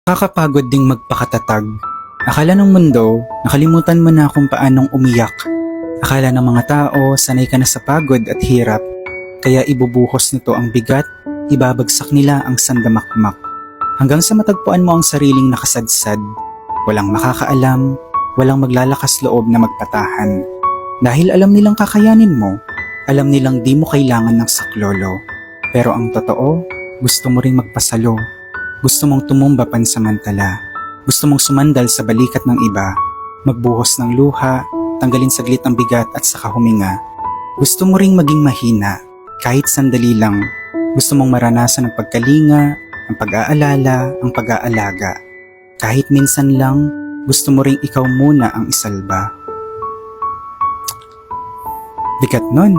Kakapagod ding magpakatatag. Akala ng mundo, nakalimutan mo na kung paanong umiyak. Akala ng mga tao, sanay ka na sa pagod at hirap. Kaya ibubuhos nito ang bigat, ibabagsak nila ang sandamakmak. Hanggang sa matagpuan mo ang sariling nakasadsad. Walang makakaalam, walang maglalakas loob na magpatahan. Dahil alam nilang kakayanin mo, alam nilang di mo kailangan ng saklolo. Pero ang totoo, gusto mo ring magpasalo. Gusto mong tumumba pansamantala. Gusto mong sumandal sa balikat ng iba. Magbuhos ng luha, tanggalin saglit ang bigat at saka huminga. Gusto mo ring maging mahina, kahit sandali lang. Gusto mong maranasan ang pagkalinga, ang pag-aalala, ang pag-aalaga. Kahit minsan lang, gusto mo ring ikaw muna ang isalba. Bigat nun.